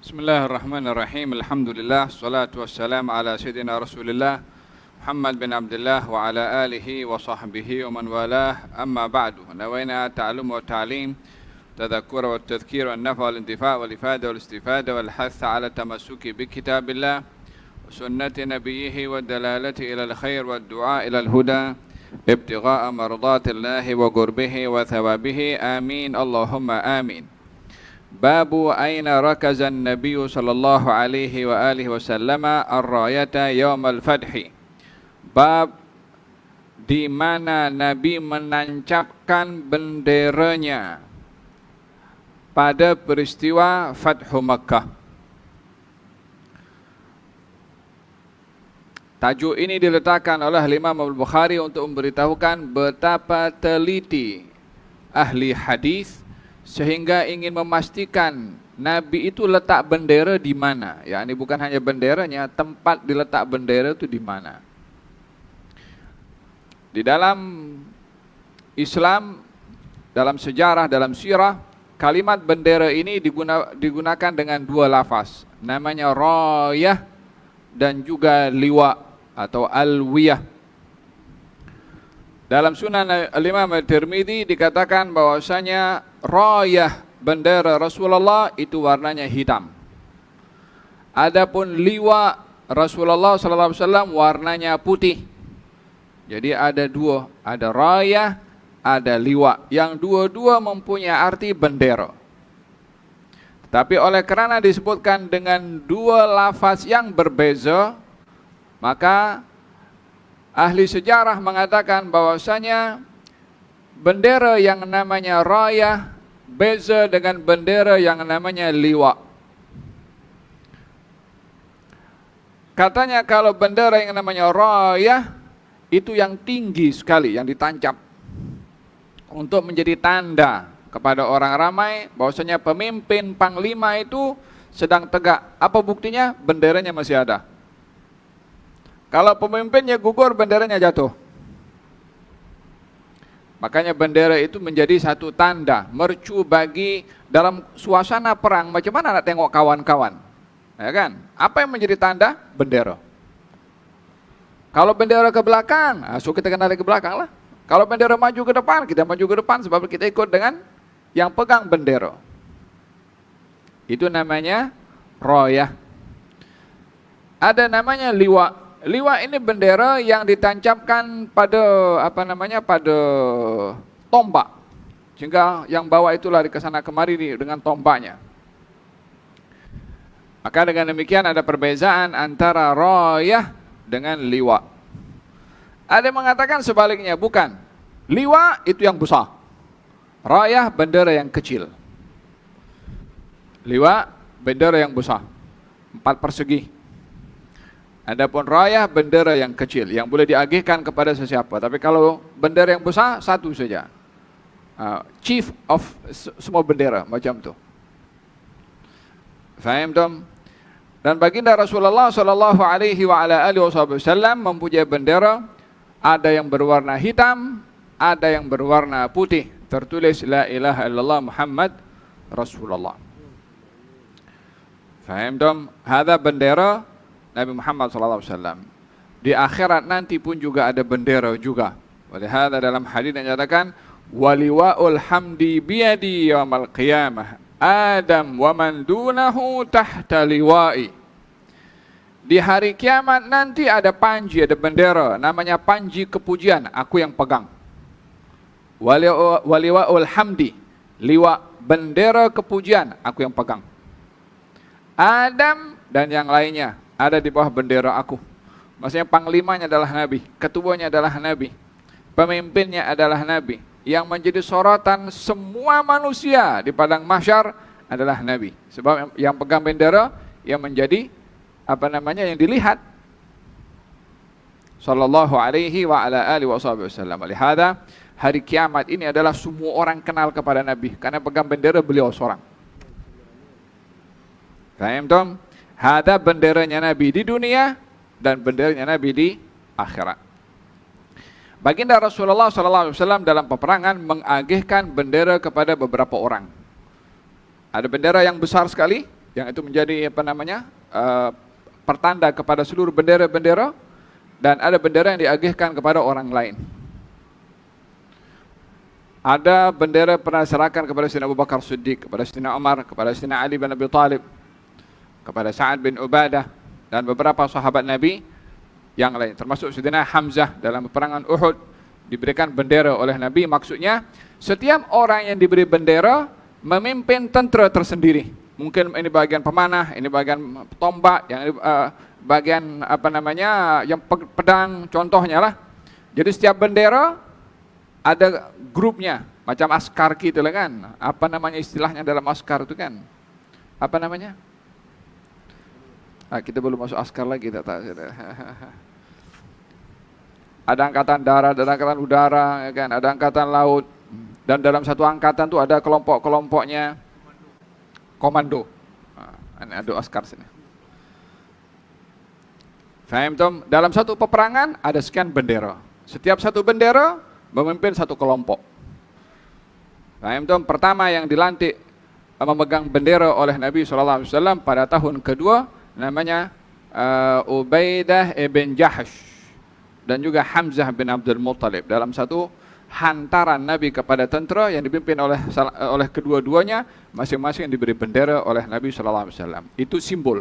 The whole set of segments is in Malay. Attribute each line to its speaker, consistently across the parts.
Speaker 1: Bismillahirrahmanirrahim. Alhamdulillah, salatu wassalam ala sayyidina Rasulillah Muhammad bin Abdullah wa ala alihi wa sahbihi wa man walah. Amma ba'du. Nawaina ta'allum wa ta'lim, tadhakkur wa tadhkir wa nafa wal intifa' wal ifada wal istifada wal hath ala tamassuki bi kitabillah wa sunnati nabiyhi wa dalalati ila al khair wa du'a ila al huda ibtigha'a mardatillahi wa qurbihi wa thawabihi. Amin. Allahumma amin. Babu aina rakazan Nabi sallallahu alaihi wa alihi wasallam ar-rayata yaumal fathi. Bab di mana Nabi menancapkan benderanya pada peristiwa Fathu Makkah. Tajuk ini diletakkan oleh Imam Al-Bukhari untuk memberitahukan betapa teliti ahli hadis sehingga ingin memastikan Nabi itu letak bendera di mana. Ya, ini bukan hanya benderanya, tempat diletak bendera itu di mana. Di dalam Islam, dalam sejarah, dalam sirah, kalimat bendera ini digunakan dengan dua lafaz. Namanya rayah dan juga liwa atau alwiyah. Dalam Sunan Al-Imam At-Tirmidzi dikatakan bahwasanya rayah bendera Rasulullah itu warnanya hitam. Adapun liwa Rasulullah sallallahu alaihi wasallam warnanya putih. Jadi ada dua, ada rayah, ada liwa, yang dua-dua mempunyai arti bendera. Tapi oleh kerana disebutkan dengan dua lafaz yang berbeza, maka ahli sejarah mengatakan bahwasanya bendera yang namanya rayah beza dengan bendera yang namanya liwa. Katanya kalau bendera yang namanya rayah itu yang tinggi sekali, yang ditancap untuk menjadi tanda kepada orang ramai bahwasanya pemimpin panglima itu sedang tegak. Apa buktinya? Benderanya masih ada. Kalau pemimpinnya gugur, benderanya jatuh. Makanya bendera itu menjadi satu tanda, mercu bagi dalam suasana perang. Macam mana nak tengok kawan-kawan? Ya kan? Apa yang menjadi tanda? Bendera. Kalau bendera ke belakang, so kita kenali ke belakang lah. Kalau bendera maju ke depan, kita maju ke depan sebab kita ikut dengan yang pegang bendera. Itu namanya rayah. Ada namanya liwa. Liwa ini bendera yang ditancapkan pada pada tombak, sehingga yang bawa itu lari ke sana kemari dengan tombaknya. Maka dengan demikian ada perbezaan antara rayah dengan liwa. Ada yang mengatakan sebaliknya, bukan. Liwa itu yang besar, rayah bendera yang kecil. Liwa bendera yang besar, 4 persegi. Adapun rayah bendera yang kecil yang boleh diagihkan kepada sesiapa. Tapi kalau bendera yang besar satu saja. Chief of semua bendera macam tu. Faham tak? Dan baginda Rasulullah sallallahu alaihi wa ala alihi wasallam mempunyai bendera, ada yang berwarna hitam, ada yang berwarna putih, tertulis la ilaha illallah Muhammad Rasulullah. Faham tak? Hada bendera Nabi Muhammad SAW. Di akhirat nanti pun juga ada bendera juga. Oleh hada dalam hadis yang nyatakan waliwaul hamdi biyadi yaumal qiyamah Adam wa man dunahu tahta liwa'i. Di hari kiamat nanti ada panji, ada bendera, namanya panji kepujian, aku yang pegang. Waliwaul hamdi, liwa bendera kepujian, aku yang pegang. Adam dan yang lainnya ada di bawah bendera aku. Maksudnya panglimanya adalah Nabi, ketuanya adalah Nabi, pemimpinnya adalah Nabi. Yang menjadi sorotan semua manusia di padang mahsyar adalah Nabi. Sebab yang pegang bendera yang menjadi yang dilihat. Sallallahu alaihi wa ala alihi wasallam. Lihada hari kiamat ini adalah semua orang kenal kepada Nabi karena pegang bendera beliau seorang. Faham tak? Ada benderanya Nabi di dunia dan benderanya Nabi di akhirat. Baginda Rasulullah SAW dalam peperangan mengagihkan bendera kepada beberapa orang. Ada bendera yang besar sekali, yang itu menjadi pertanda kepada seluruh bendera-bendera, dan ada bendera yang diagihkan kepada orang lain. Ada bendera pernah diserahkan kepada Sayyidina Abu Bakar Siddiq, kepada Sayyidina Umar, kepada Sayyidina Ali bin Abi Thalib, kepada Sa'ad bin Ubadah, dan beberapa sahabat Nabi yang lain, termasuk Sayyidina Hamzah dalam peperangan Uhud diberikan bendera oleh Nabi. Maksudnya setiap orang yang diberi bendera memimpin tentera tersendiri. Mungkin ini bagian pemanah, ini bagian tombak, yang ini bagian yang pedang, contohnya lah. Jadi setiap bendera ada grupnya, macam askar gitu lah kan. Apa namanya istilahnya dalam askar itu kan? Apa namanya? Kita belum masuk askar lagi, tak tahu. Ada angkatan darat, ada angkatan udara, ya kan? Ada angkatan laut, dan dalam satu angkatan tu ada kelompok-kelompoknya komando. Ini ada askar sini. Faham tom? Dalam satu peperangan ada sekian bendera. Setiap satu bendera memimpin satu kelompok. Faham tom? Pertama yang dilantik memegang bendera oleh Nabi SAW pada tahun kedua namanya Ubaidah ibn Jahsh, dan juga Hamzah bin Abdul Muttalib, dalam satu hantaran Nabi kepada tentera yang dipimpin oleh kedua-duanya, masing-masing diberi bendera oleh Nabi SAW. Itu simbol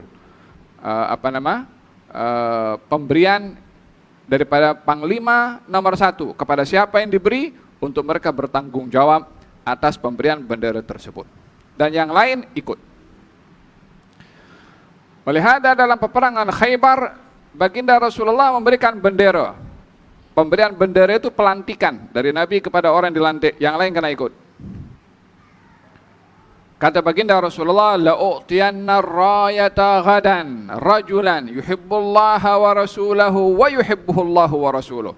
Speaker 1: pemberian daripada Panglima nomor 1 kepada siapa yang diberi, untuk mereka bertanggung jawab atas pemberian bendera tersebut, dan yang lain ikut. Melihat dalam peperangan Khaybar, baginda Rasulullah memberikan bendera. Pemberian bendera itu pelantikan dari Nabi kepada orang yang dilantik, yang lain kena ikut. Kata baginda Rasulullah, la'u'tiyanna rayata ghadan rajulan yuhibbullaha wa rasulahu wa yuhibbuhullahu wa rasuluh.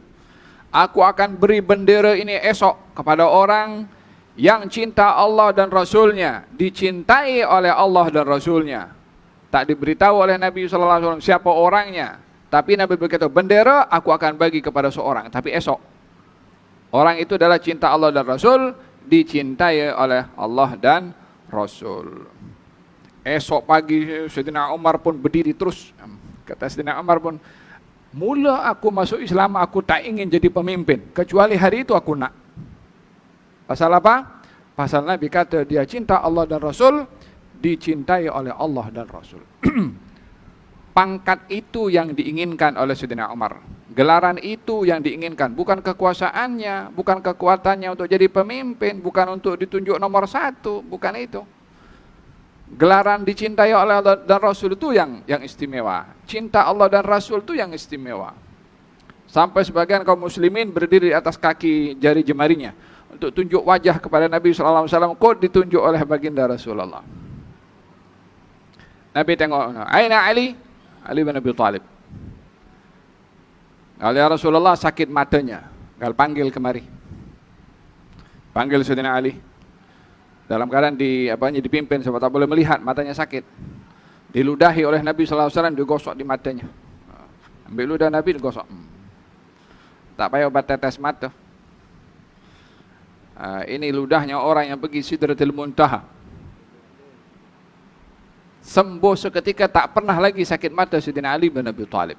Speaker 1: Aku akan beri bendera ini esok kepada orang yang cinta Allah dan Rasulnya, dicintai oleh Allah dan Rasulnya. Tak diberitahu oleh Nabi SAW siapa orangnya, tapi Nabi berkata, bendera aku akan bagi kepada seorang, tapi esok. Orang itu adalah cinta Allah dan Rasul, dicintai oleh Allah dan Rasul. Esok pagi Sayyidina Umar pun berdiri terus. Kata Sayyidina Umar pun, mula aku masuk Islam aku tak ingin jadi pemimpin, kecuali hari itu aku nak. Pasal apa? Pasal Nabi kata dia cinta Allah dan Rasul, dicintai oleh Allah dan Rasul. Pangkat itu yang diinginkan oleh Sayyidina Umar. Gelaran itu yang diinginkan, bukan kekuasaannya, bukan kekuatannya untuk jadi pemimpin, bukan untuk ditunjuk nomor 1, bukan itu. Gelaran dicintai oleh Allah dan Rasul itu yang istimewa. Cinta Allah dan Rasul itu yang istimewa. Sampai sebagian kaum muslimin berdiri di atas kaki jari jemarinya untuk tunjuk wajah kepada Nabi SAW, kok ditunjuk oleh baginda Rasulullah. Nabi tengok, aina Ali? Ali bin Abi Thalib. Ya Rasulullah, sakit matanya. Gal panggil kemari. Panggil Sayyidina Ali. Dalam keadaan dipimpin sebab tak boleh melihat, matanya sakit. Diludahi oleh Nabi SAW, digosok di matanya. Ambil ludah Nabi, digosok. Tak payah obat tetes mata. Ini ludahnya orang yang pergi Sidratul Muntaha. Sembuh seketika, tak pernah lagi sakit mata Sayyidina Ali bin Abi Thalib.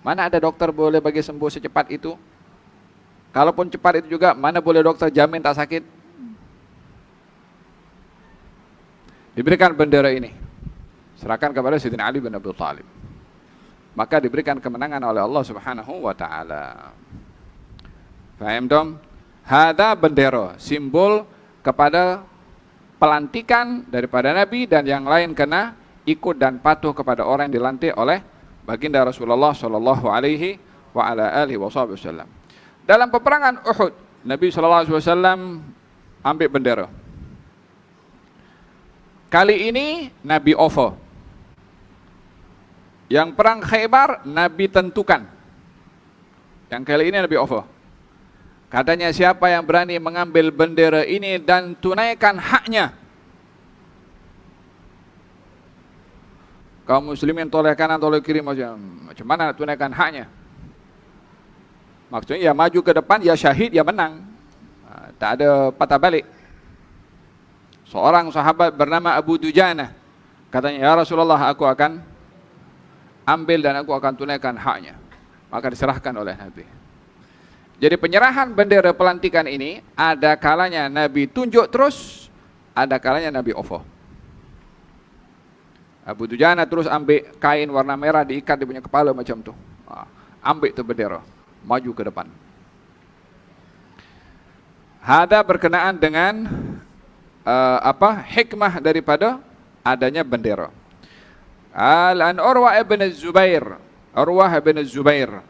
Speaker 1: Mana ada dokter boleh bagi sembuh secepat itu? Kalaupun cepat itu juga, mana boleh dokter jamin tak sakit? Diberikan bendera ini, serahkan kepada Sayyidina Ali bin Abi Thalib. Maka diberikan kemenangan oleh Allah Subhanahu wa taala. Faham dong? Hada bendera, simbol kepada pelantikan daripada Nabi, dan yang lain kena ikut dan patuh kepada orang yang dilantik oleh baginda Rasulullah sallallahu alaihi wa ala alihi wasallam. Dalam peperangan Uhud, Nabi sallallahu alaihi wasallam ambil bendera. Kali ini Nabi offer. Yang perang Khaybar Nabi tentukan. Yang kali ini Nabi offer. Katanya, siapa yang berani mengambil bendera ini dan tunaikan haknya. Kaum muslimin toleh kanan toleh kiri, macam mana tunaikan haknya? Maksudnya ya maju ke depan, ya syahid, ya menang. Tak ada patah balik. Seorang sahabat bernama Abu Dujanah Katanya, ya Rasulullah, aku akan ambil dan aku akan tunaikan haknya. Maka diserahkan oleh Nabi. Jadi penyerahan bendera pelantikan ini, ada kalanya Nabi tunjuk terus, ada kalanya Nabi ofo. Abu Dujana terus ambil kain warna merah diikat di punya kepala macam tu. Ambil tu bendera, maju ke depan. Hada berkenaan dengan hikmah daripada adanya bendera. Al-an Urwah ibn Zubair, Urwah ibn Zubair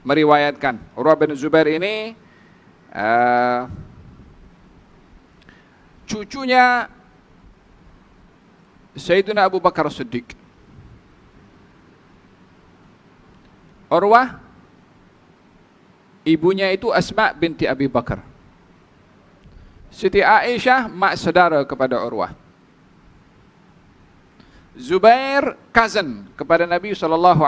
Speaker 1: meriwayatkan, Urwah ibn Zubair ini cucunya Sayyidina Abu Bakar Siddiq. Urwah ibunya itu Asma binti Abi Bakar. Siti Aisyah mak saudara kepada Urwah. Zubair cousin kepada Nabi SAW.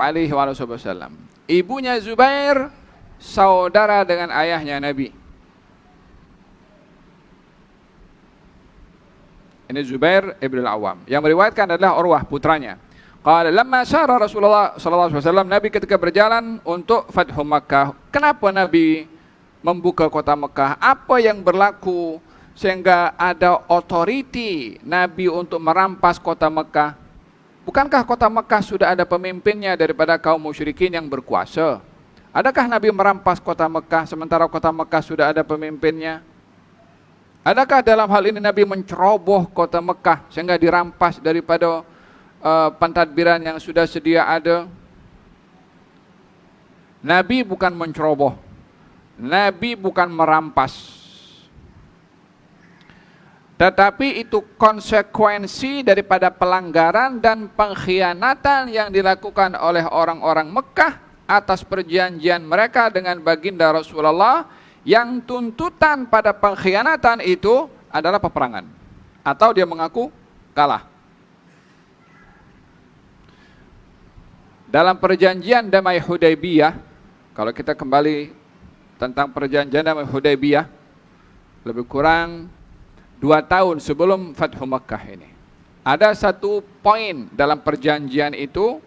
Speaker 1: Ibunya Zubair saudara dengan ayahnya Nabi. Ini Zubair ibn al-Awwam. Yang meriwayatkan adalah Urwah putranya. Qala lamma syara Rasulullah SAW, Nabi ketika berjalan untuk Fathu Makkah. Kenapa Nabi membuka kota Makkah? Apa yang berlaku sehingga ada otoriti Nabi untuk merampas kota Makkah? Bukankah kota Makkah sudah ada pemimpinnya daripada kaum musyrikin yang berkuasa? Adakah Nabi merampas kota Makkah sementara kota Makkah sudah ada pemimpinnya? Adakah dalam hal ini Nabi menceroboh kota Makkah sehingga dirampas daripada pentadbiran yang sudah sedia ada? Nabi bukan menceroboh, Nabi bukan merampas, tetapi itu konsekuensi daripada pelanggaran dan pengkhianatan yang dilakukan oleh orang-orang Mekah atas perjanjian mereka dengan baginda Rasulullah, yang tuntutan pada pengkhianatan itu adalah peperangan atau dia mengaku kalah. Dalam perjanjian damai Hudaybiyah, kalau kita kembali tentang perjanjian damai Hudaybiyah, lebih kurang 2 tahun sebelum Fathu Makkah ini, ada satu poin dalam perjanjian itu,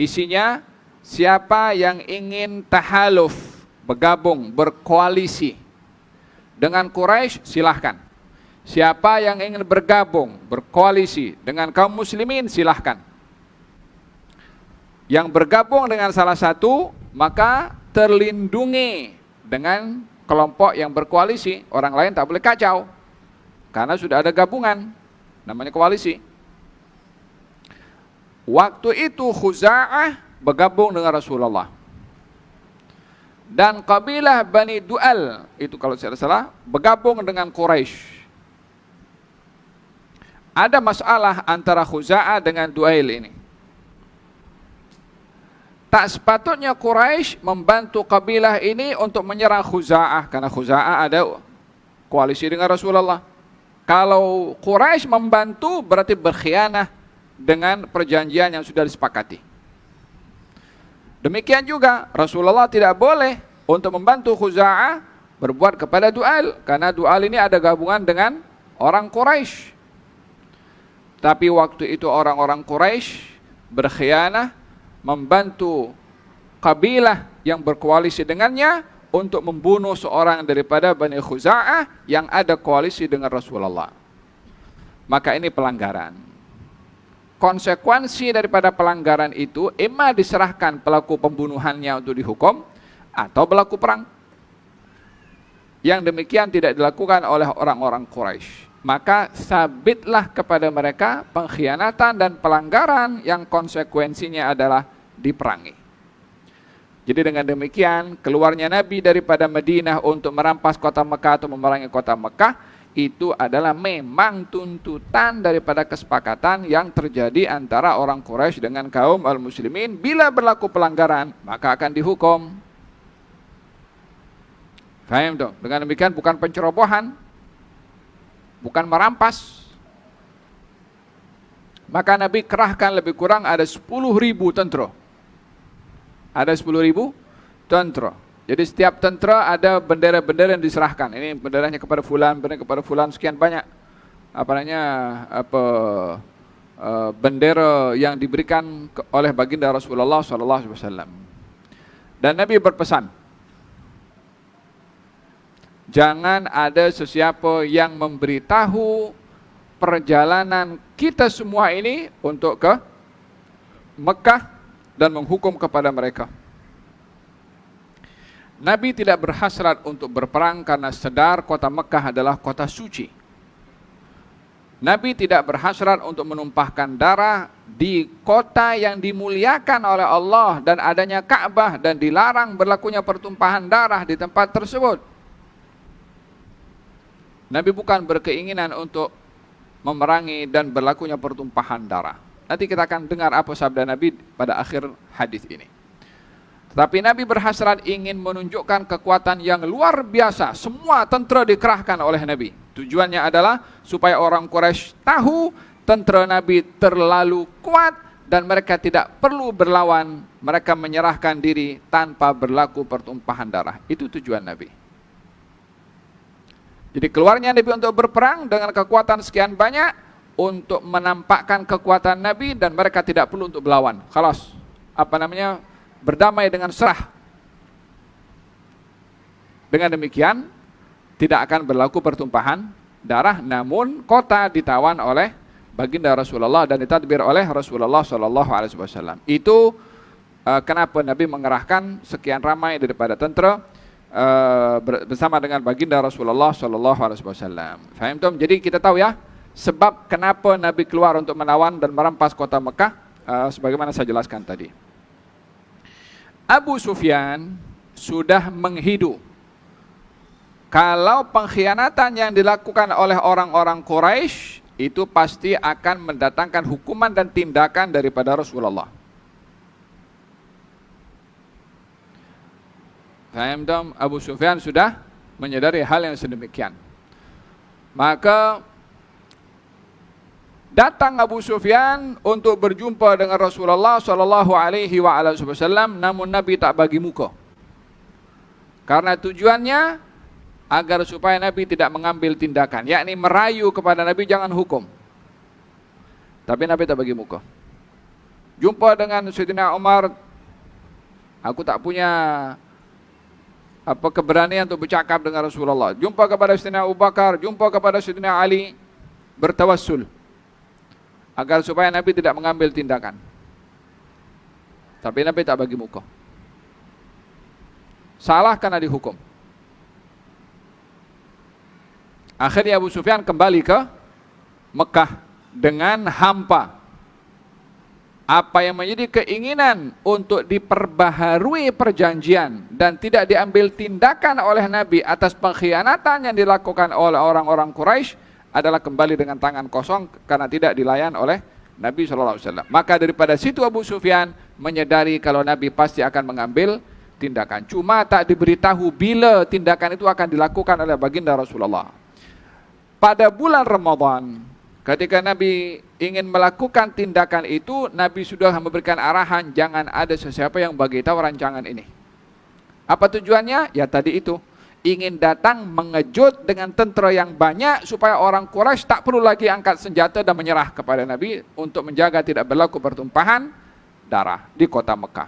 Speaker 1: isinya siapa yang ingin tahaluf, bergabung, berkoalisi dengan Quraisy silahkan. Siapa yang ingin bergabung, berkoalisi dengan kaum muslimin silahkan. Yang bergabung dengan salah satu maka terlindungi dengan kelompok yang berkoalisi, orang lain tak boleh kacau. Karena sudah ada gabungan, namanya koalisi. Waktu itu Khuza'ah bergabung dengan Rasulullah. Dan kabilah Bani Du'al, itu kalau saya salah, bergabung dengan Quraisy. Ada masalah antara Khuza'ah dengan Du'ail ini. Tak sepatutnya Quraisy membantu kabilah ini untuk menyerang Khuza'ah, karena Khuza'ah ada koalisi dengan Rasulullah. Kalau Quraisy membantu berarti berkhianat dengan perjanjian yang sudah disepakati. Demikian juga Rasulullah tidak boleh untuk membantu Khuza'ah berbuat kepada Du'al, karena Du'al ini ada gabungan dengan orang Quraisy. Tapi waktu itu orang-orang Quraisy berkhianat membantu kabilah yang berkoalisi dengannya untuk membunuh seorang daripada Bani Khuza'ah yang ada koalisi dengan Rasulullah. Maka ini pelanggaran. Konsekuensi daripada pelanggaran itu imma diserahkan pelaku pembunuhannya untuk dihukum atau berlaku perang. Yang demikian tidak dilakukan oleh orang-orang Quraisy. Maka sabitlah kepada mereka pengkhianatan dan pelanggaran yang konsekuensinya adalah diperangi. Jadi dengan demikian keluarnya Nabi daripada Madinah untuk merampas kota Mekah atau memerangi kota Mekah itu adalah memang tuntutan daripada kesepakatan yang terjadi antara orang Quraisy dengan kaum al-muslimin. Bila berlaku pelanggaran maka akan dihukum. Faham dong? Dengan demikian bukan pencerobohan, bukan merampas. Maka Nabi kerahkan lebih kurang ada 10.000 tentera. Ada 10.000 tentera. Jadi setiap tentera ada bendera-bendera yang diserahkan. Ini benderanya kepada fulan, bendera kepada fulan, sekian banyak bendera yang diberikan oleh baginda Rasulullah SAW. Dan Nabi berpesan, jangan ada sesiapa yang memberitahu perjalanan kita semua ini untuk ke Mekah dan menghukum kepada mereka. Nabi tidak berhasrat untuk berperang karena sedar kota Mekah adalah kota suci. Nabi tidak berhasrat untuk menumpahkan darah di kota yang dimuliakan oleh Allah dan adanya Ka'bah, dan dilarang berlakunya pertumpahan darah di tempat tersebut. Nabi bukan berkeinginan untuk memerangi dan berlakunya pertumpahan darah. Nanti kita akan dengar apa sabda Nabi pada akhir hadis ini. Tetapi Nabi berhasrat ingin menunjukkan kekuatan yang luar biasa. Semua tentera dikerahkan oleh Nabi. Tujuannya adalah supaya orang Quraisy tahu tentera Nabi terlalu kuat dan mereka tidak perlu berlawan. Mereka menyerahkan diri tanpa berlaku pertumpahan darah. Itu tujuan Nabi. Jadi keluarnya Nabi untuk berperang dengan kekuatan sekian banyak untuk menampakkan kekuatan Nabi dan mereka tidak perlu untuk berlawan. Khalas. Berdamai dengan serah. Dengan demikian tidak akan berlaku pertumpahan darah, namun kota ditawan oleh baginda Rasulullah dan ditadbir oleh Rasulullah SAW. Itu kenapa Nabi mengerahkan sekian ramai daripada tentera bersama dengan baginda Rasulullah SAW. Faham tuh? Jadi kita tahu ya sebab kenapa Nabi keluar untuk menawan dan merampas kota Mekah, sebagaimana saya jelaskan tadi. Abu Sufyan sudah menghidu kalau pengkhianatan yang dilakukan oleh orang-orang Quraisy itu pasti akan mendatangkan hukuman dan tindakan daripada Rasulullah. Faham dong? Abu Sufyan sudah menyadari hal yang sedemikian. Maka datang Abu Sufyan untuk berjumpa dengan Rasulullah SAW, namun Nabi tak bagi muka. Karena tujuannya agar supaya Nabi tidak mengambil tindakan, yakni merayu kepada Nabi jangan hukum. Tapi Nabi tak bagi muka. Jumpa dengan Sayyidina Umar, aku tak punya keberanian untuk bercakap dengan Rasulullah. Jumpa kepada Sayyidina Abu Bakar, jumpa kepada Sayyidina Ali, bertawassul agar supaya Nabi tidak mengambil tindakan. Tapi Nabi tak bagi muka. Salah karena dihukum. Akhirnya Abu Sufyan kembali ke Mekah dengan hampa. Apa yang menjadi keinginan untuk diperbaharui perjanjian dan tidak diambil tindakan oleh Nabi atas pengkhianatan yang dilakukan oleh orang-orang Quraisy adalah kembali dengan tangan kosong karena tidak dilayan oleh Nabi SAW. Maka daripada situ Abu Sufyan menyadari kalau Nabi pasti akan mengambil tindakan. Cuma tak diberitahu bila tindakan itu akan dilakukan oleh baginda Rasulullah. Pada bulan Ramadan, ketika Nabi ingin melakukan tindakan itu, Nabi sudah memberikan arahan jangan ada sesiapa yang bagi tahu rancangan ini. Apa tujuannya? Ya tadi itu. Ingin datang mengejut dengan tentera yang banyak supaya orang Quraisy tak perlu lagi angkat senjata dan menyerah kepada Nabi untuk menjaga tidak berlaku pertumpahan darah di kota Mekah.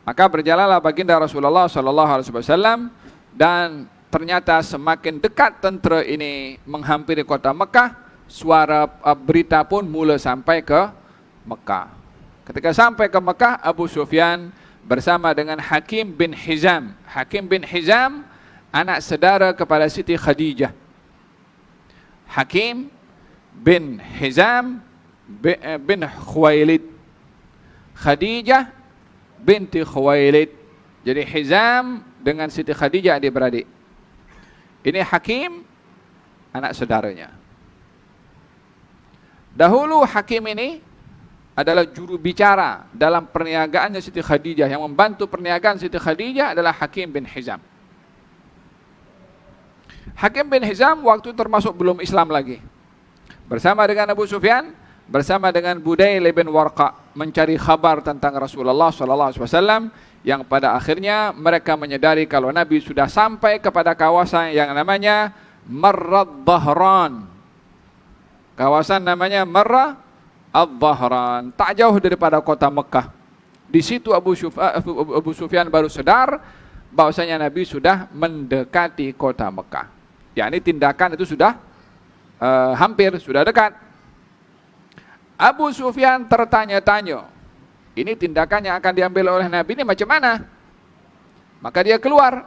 Speaker 1: Maka berjalanlah baginda Rasulullah SAW dan ternyata semakin dekat tentera ini menghampiri kota Mekah, suara berita pun mula sampai ke Mekah. Ketika sampai ke Mekah, Abu Sufyan bersama dengan Hakim bin Hizam. Hakim bin Hizam anak saudara kepada Siti Khadijah. Hakim bin Hizam bin Khuwailid. Khadijah binti Khuwailid. Jadi Hizam dengan Siti Khadijah adik-beradik. Ini Hakim anak saudaranya. Dahulu Hakim ini adalah juru bicara dalam perniagaannya Siti Khadijah. Yang membantu perniagaan Siti Khadijah adalah Hakim bin Hizam. Hakim bin Hizam waktu termasuk belum Islam lagi. Bersama dengan Abu Sufyan, bersama dengan Budayl bin Warqa mencari kabar tentang Rasulullah SAW, yang pada akhirnya mereka menyadari kalau Nabi sudah sampai kepada kawasan yang namanya Marrad Dhahran. Kawasan namanya Marra Al-Dhahran, tak jauh daripada kota Mekah. Di situ Abu Sufyan baru sadar bahwasanya Nabi sudah mendekati kota Mekah. Yakni tindakan itu sudah hampir, sudah dekat. Abu Sufyan tertanya-tanya, ini tindakan yang akan diambil oleh Nabi ini macam mana? Maka dia keluar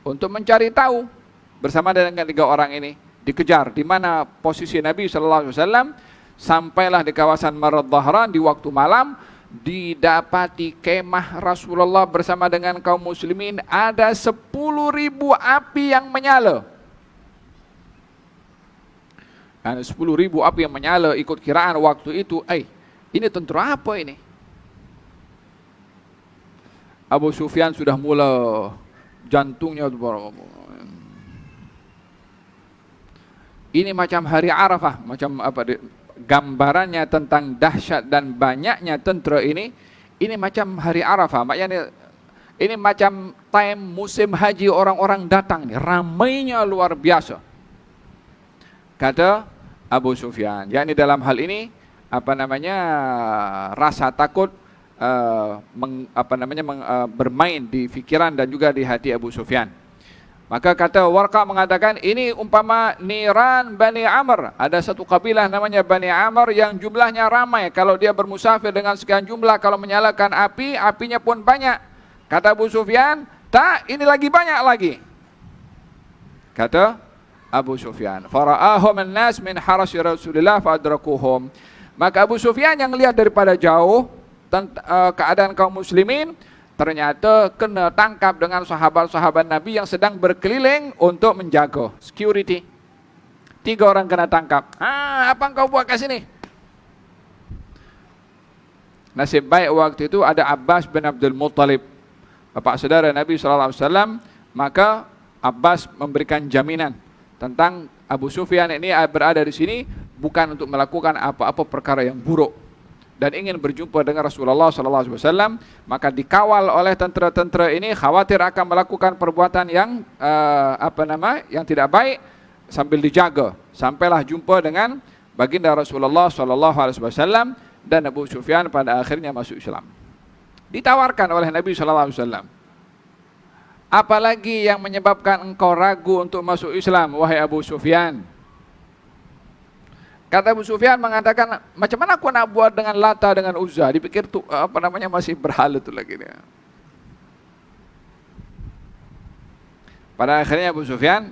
Speaker 1: untuk mencari tahu bersama dengan 3 orang ini. Dikejar di mana posisi Nabi sallallahu alaihi wasallam. Sampailah di kawasan Marra Dhahran di waktu malam, didapati kemah Rasulullah bersama dengan kaum muslimin, ada 10.000 api yang menyala. Ada 10.000 api yang menyala, ikut kiraan waktu itu. Ini tentera apa ini? Abu Sufyan sudah mula jantungnya ini macam hari Arafah, macam apa gambarannya tentang dahsyat dan banyaknya tentera ini macam hari Arafah. Maknanya ini macam time musim haji, orang-orang datang nih, ramainya luar biasa. Kata Abu Sufyan, yakni dalam hal ini rasa takut bermain di fikiran dan juga di hati Abu Sufyan. Maka kata Warqa mengatakan, ini umpama niran Bani Amr. Ada satu kabilah namanya Bani Amr yang jumlahnya ramai. Kalau dia bermusafir dengan sekian jumlah, kalau menyalakan api, apinya pun banyak. Kata Abu Sufyan, tak, ini lagi banyak lagi. Kata Abu Sufyan, fara'ahum an-nas min harasi Rasulillah fa'adrakuhum. Maka Abu Sufyan yang lihat daripada jauh keadaan kaum muslimin, ternyata kena tangkap dengan sahabat-sahabat Nabi yang sedang berkeliling untuk menjaga security. 3 orang kena tangkap. Apa engkau buat kat sini? Nasib baik waktu itu ada Abbas bin Abdul Muttalib, bapak saudara Nabi SAW. Maka Abbas memberikan jaminan tentang Abu Sufyan ini berada di sini bukan untuk melakukan apa-apa perkara yang buruk dan ingin berjumpa dengan Rasulullah SAW. Maka dikawal oleh tentera-tentera ini, khawatir akan melakukan perbuatan yang yang tidak baik, sambil dijaga. Sampailah jumpa dengan baginda Rasulullah SAW, dan Abu Sufyan pada akhirnya masuk Islam. Ditawarkan oleh Nabi SAW, apalagi yang menyebabkan engkau ragu untuk masuk Islam, wahai Abu Sufyan? Kata Abu Sufyan mengatakan, macam mana aku nak buat dengan Lata dengan Uzza? Dipikir tu masih berhala tu lagi dia. Pada akhirnya Abu Sufyan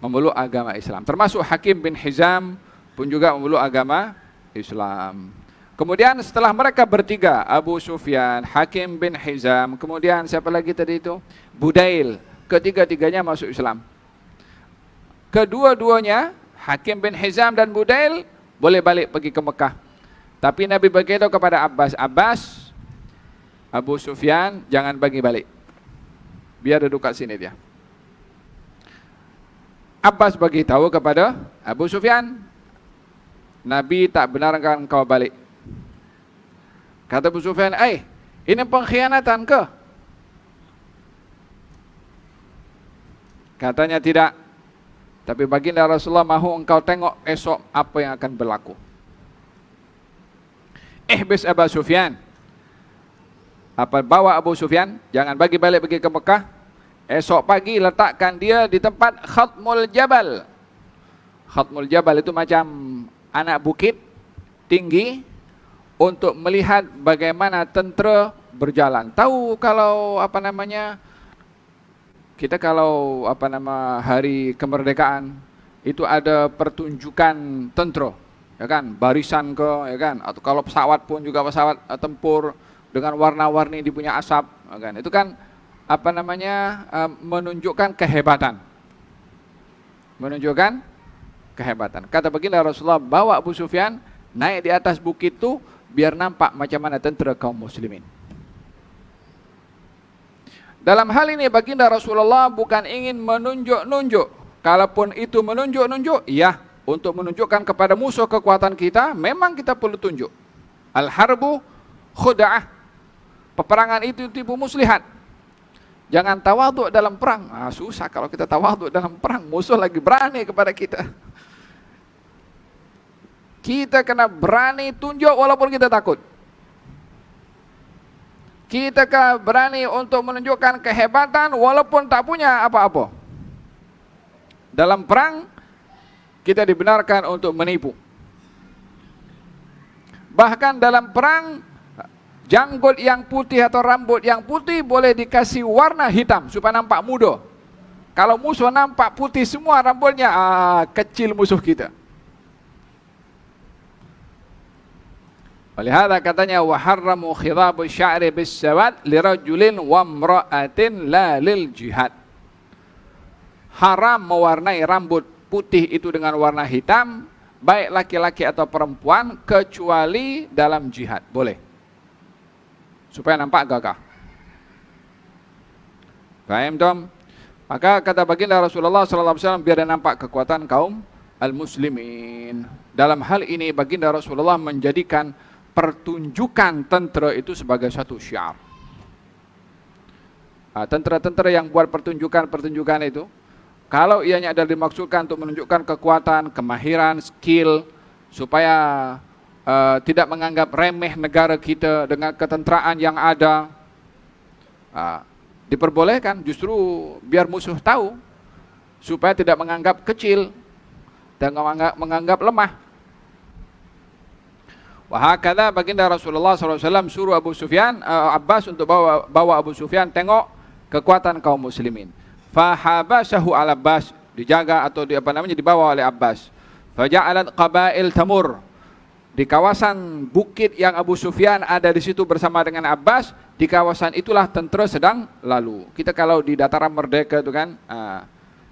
Speaker 1: memeluk agama Islam. Termasuk Hakim bin Hizam pun juga memeluk agama Islam. Kemudian setelah mereka bertiga, Abu Sufyan, Hakim bin Hizam, kemudian siapa lagi tadi itu? Budail. Ketiga-tiganya masuk Islam. Kedua-duanya, Hakim bin Hizam dan Budail, boleh balik pergi ke Mekah. Tapi Nabi beritahu kepada Abbas, Abu Sufyan jangan bagi balik, biar duduk kat sini dia. Abbas bagi tahu kepada Abu Sufyan, Nabi tak benarkan kau balik. Kata Abu Sufyan, ini pengkhianatan ke? Katanya tidak. Tapi baginda Rasulullah mahu engkau tengok esok apa yang akan berlaku. Ihbis Abu Sufyan. Bawa Abu Sufyan, jangan bagi balik pergi ke Mekah. Esok pagi letakkan dia di tempat Khatmul Jabal. Khatmul Jabal itu macam anak bukit tinggi, untuk melihat bagaimana tentera berjalan. Tahu kalau kita kalau hari kemerdekaan itu ada pertunjukan tentera, ya kan, barisan ke, ya kan, atau kalau pesawat pun juga pesawat tempur dengan warna-warni di punya asap, ya kan, itu kan menunjukkan kehebatan. Menunjukkan kehebatan. Kata baginda Rasulullah, bawa Abu Sufyan naik di atas bukit itu biar nampak macam mana tentera kaum muslimin. Dalam hal ini baginda Rasulullah bukan ingin menunjuk-nunjuk. Kalaupun itu menunjuk-nunjuk, ya, untuk menunjukkan kepada musuh kekuatan kita, memang kita perlu tunjuk. Al-harbu khuda'ah. Peperangan itu tipu muslihat. Jangan tawaduk dalam perang. Susah kalau kita tawaduk dalam perang, musuh lagi berani kepada kita. Kita kena berani tunjuk walaupun kita takut. Kita kena berani untuk menunjukkan kehebatan walaupun tak punya apa-apa. Dalam perang, kita dibenarkan untuk menipu. Bahkan dalam perang, janggut yang putih atau rambut yang putih boleh dikasih warna hitam supaya nampak muda. Kalau musuh nampak putih semua rambutnya, kecil musuh kita. Olehada katanya wa harramu khidhabu sya'ri bis-sawad lirajulin wa imra'atin la lil jihad. Haram mewarnai rambut putih itu dengan warna hitam, baik laki-laki atau perempuan, kecuali dalam jihad. Boleh. Supaya nampak gagah. Faham, Tom? Maka kata baginda Rasulullah SAW, biar nampak kekuatan kaum al-muslimin. Dalam hal ini baginda Rasulullah menjadikan pertunjukan tentera itu sebagai satu syiar. Tentera-tentera yang buat pertunjukan itu, kalau ianya adalah dimaksudkan untuk menunjukkan kekuatan, kemahiran, skill, supaya tidak menganggap remeh negara kita dengan ketenteraan yang ada, diperbolehkan justru biar musuh tahu, supaya tidak menganggap kecil dan menganggap lemah. Wahakala baginda Rasulullah SAW suruh Abu Sufyan, Abbas untuk bawa Abu Sufyan tengok kekuatan kaum muslimin. Fahabasahu al-Abbas, dijaga atau dibawa oleh Abbas. Faja'alat qabail tamur, di kawasan bukit yang Abu Sufyan ada di situ bersama dengan Abbas, di kawasan itulah tentera sedang lalu. Kita kalau di dataran merdeka itu kan,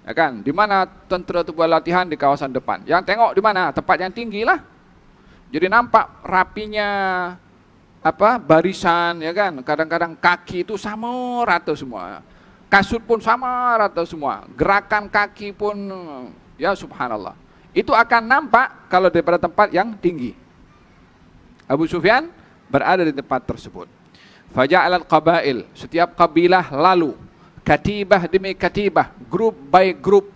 Speaker 1: ya kan, di mana tentera itu buat latihan di kawasan depan. Yang tengok di mana? Tempat yang tinggi lah. Jadi nampak rapinya barisan, ya kan. Kadang-kadang kaki itu sama rata semua. Kasut pun sama rata semua. Gerakan kaki pun, ya subhanallah. Itu akan nampak kalau daripada tempat yang tinggi. Abu Sufyan berada di tempat tersebut. Faja'alal qabail, setiap kabilah lalu, katibah demi katibah, grup by grup.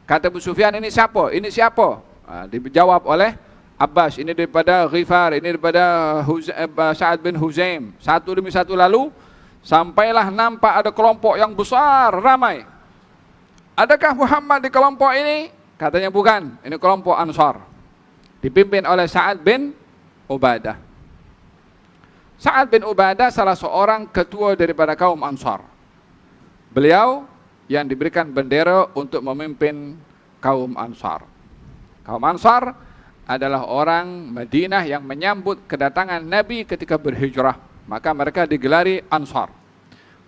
Speaker 1: Kata Abu Sufyan, ini siapa? Ini siapa? Dijawab oleh Abbas, ini daripada Ghifar, ini daripada Sa'ad bin Huzaim. Satu demi satu lalu, sampailah nampak ada kelompok yang besar, ramai. Adakah Muhammad di kelompok ini? Katanya bukan, ini kelompok Ansar, dipimpin oleh Sa'ad bin Ubadah. Sa'ad bin Ubadah salah seorang ketua daripada kaum Ansar. Beliau yang diberikan bendera untuk memimpin kaum Ansar. Kaum Ansar adalah orang Madinah yang menyambut kedatangan Nabi ketika berhijrah. Maka mereka digelari Ansar.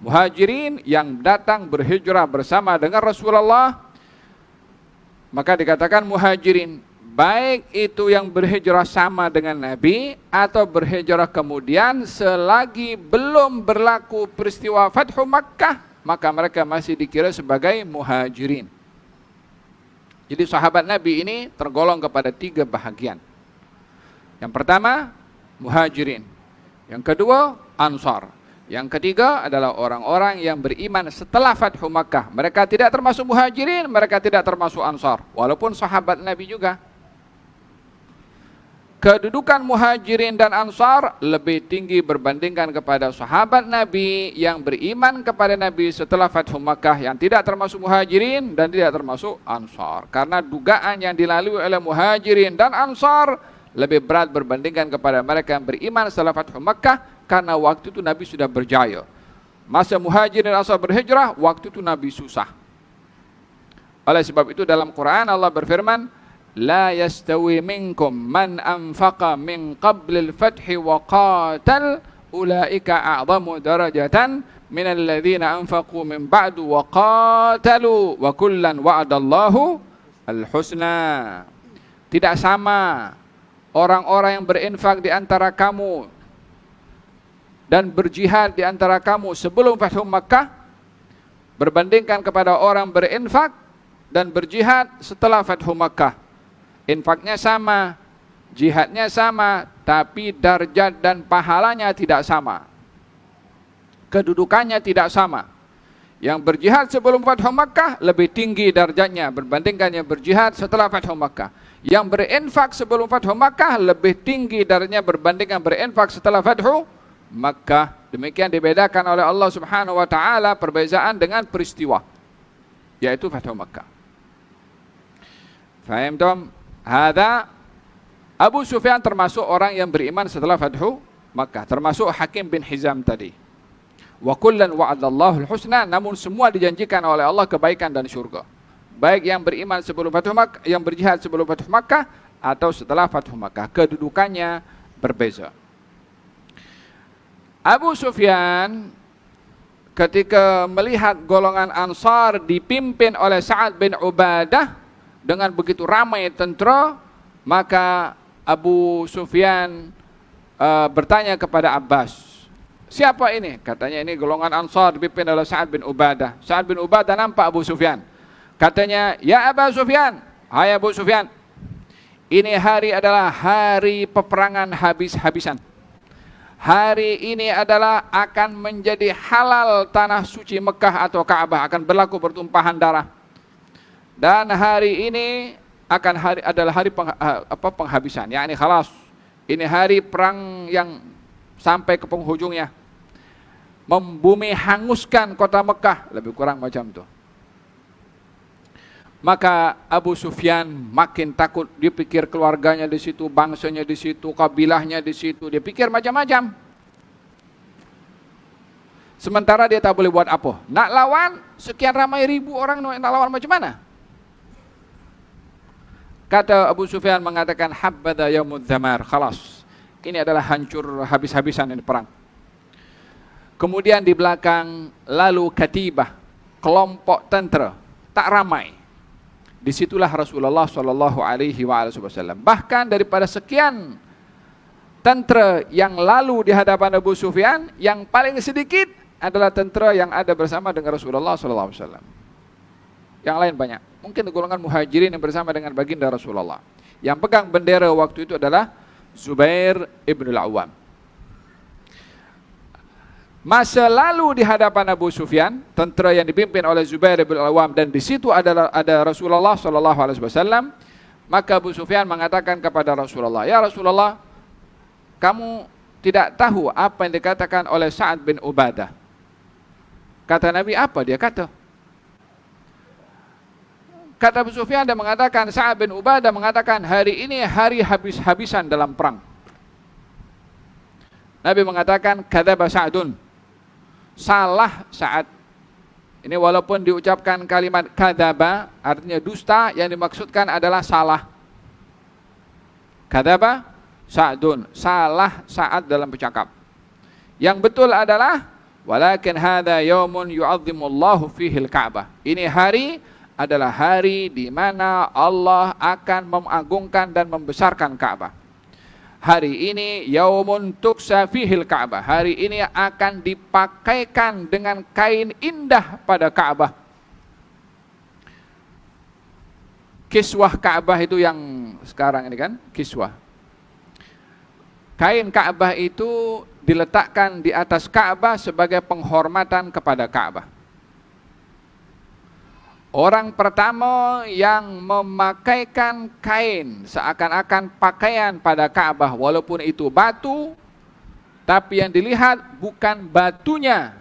Speaker 1: Muhajirin yang datang berhijrah bersama dengan Rasulullah, maka dikatakan muhajirin. Baik itu yang berhijrah sama dengan Nabi atau berhijrah kemudian selagi belum berlaku peristiwa Fathu Makkah, maka mereka masih dikira sebagai muhajirin. Jadi sahabat Nabi ini tergolong kepada 3 bahagian. Yang pertama, muhajirin. Yang kedua, Ansar. Yang ketiga adalah orang-orang yang beriman setelah Fathu Makkah. Mereka tidak termasuk muhajirin, mereka tidak termasuk Ansar, walaupun sahabat Nabi juga. Kedudukan muhajirin dan Ansar lebih tinggi berbandingkan kepada sahabat Nabi yang beriman kepada Nabi setelah Fathu Makkah, yang tidak termasuk muhajirin dan tidak termasuk Ansar. Karena dugaan yang dilalui oleh muhajirin dan Ansar lebih berat berbandingkan kepada mereka yang beriman setelah Fathu Makkah, karena waktu itu Nabi sudah berjaya. Masa muhajirin dan Ansar berhijrah, waktu itu Nabi susah. Oleh sebab itu dalam Quran Allah berfirman, لا يستوي منكم من أنفق من قبل الفتح وقاتل أولئك أعظم درجة من الذين أنفقوا من بعد وقاتلوا وكلا وعد الله الحسنى. Tidak sama orang-orang yang berinfak di antara kamu dan berjihad di antara kamu sebelum Fathu Makkah berbandingkan kepada orang berinfak dan berjihad setelah Fathu Makkah. Infaknya sama, jihadnya sama, tapi darjat dan pahalanya tidak sama. Kedudukannya tidak sama. Yang berjihad sebelum Fathu Makkah lebih tinggi darjatnya berbandingkan yang berjihad setelah Fathu Makkah. Yang berinfak sebelum Fathu Makkah lebih tinggi darjatnya berbandingkan berinfak setelah Fathu Makkah. Demikian dibedakan oleh Allah Subhanahu wa taala perbezaan dengan peristiwa, yaitu Fathu Makkah. Faham tom? Hada Abu Sufyan termasuk orang yang beriman setelah Fathu Makkah, termasuk Hakim bin Hizam tadi. Wa kullan wa'adallahu al-husna, namun semua dijanjikan oleh Allah kebaikan dan syurga. Baik yang beriman sebelum Fathu Makkah, yang berjihad sebelum Fathu Makkah atau setelah Fathu Makkah, kedudukannya berbeza. Abu Sufyan ketika melihat golongan Ansar dipimpin oleh Sa'ad bin Ubadah dengan begitu ramai tentera, maka Abu Sufyan bertanya kepada Abbas, siapa ini? Katanya ini golongan Ansar dipimpin oleh Sa'ad bin Ubadah. Sa'ad bin Ubadah nampak Abu Sufyan. Katanya, ya Abu Sufyan, hai Abu Sufyan, ini hari adalah hari peperangan habis-habisan. Hari ini adalah akan menjadi halal tanah suci Mekah atau Ka'bah, akan berlaku pertumpahan darah. Dan hari ini adalah hari penghabisan, yakni khalas. Ini hari perang yang sampai ke penghujungnya, membumi hanguskan kota Mekah, lebih kurang macam itu. Maka Abu Sufyan makin takut. Dia pikir keluarganya di situ, bangsanya di situ, kabilahnya di situ. Dia pikir macam-macam. Sementara dia tak boleh buat apa. Nak lawan sekian ramai ribu orang, nak lawan macam mana? Kata Abu Sufyan mengatakan, habbada yaumud dzamar, khalas. Ini adalah hancur habis-habisan ini perang. Kemudian di belakang lalu katibah, kelompok tentera, tak ramai. Disitulah Rasulullah Shallallahu Alaihi Wasallam. Bahkan daripada sekian tentera yang lalu di hadapan Abu Sufyan, yang paling sedikit adalah tentera yang ada bersama dengan Rasulullah Shallallahu Alaihi Wasallam. Yang lain banyak. Mungkin golongan muhajirin yang bersama dengan baginda Rasulullah. Yang pegang bendera waktu itu adalah Zubair ibn al-Awwam. Masa lalu di hadapan Abu Sufyan, tentera yang dipimpin oleh Zubair bin Al-Awwam, dan di situ ada Rasulullah sallallahu alaihi wasallam, maka Abu Sufyan mengatakan kepada Rasulullah, "Ya Rasulullah, kamu tidak tahu apa yang dikatakan oleh Sa'ad bin Ubadah?" Kata Nabi, "Apa dia kata?" Kata Abu Sufyan, dia mengatakan, Sa'ad bin Ubadah mengatakan, hari ini hari habis-habisan dalam perang. Nabi mengatakan, kadzaba Sa'dun, salah Sa'ad. Ini walaupun diucapkan kalimat kadzaba, artinya dusta, yang dimaksudkan adalah salah. Kadzaba Sa'dun, salah Sa'ad dalam bercakap. Yang betul adalah, walakin hadza yaumun yu'azzimullahu fihil Ka'bah. Ini hari adalah hari di mana Allah akan mengagungkan dan membesarkan Ka'bah. Hari ini yaumun tuksa fihil Ka'bah. Hari ini akan dipakaikan dengan kain indah pada Ka'bah. Kiswah Ka'bah itu yang sekarang ini kan, kiswah. Kain Ka'bah itu diletakkan di atas Ka'bah sebagai penghormatan kepada Ka'bah. Orang pertama yang memakaikan kain seakan-akan pakaian pada Ka'bah, walaupun itu batu, tapi yang dilihat bukan batunya,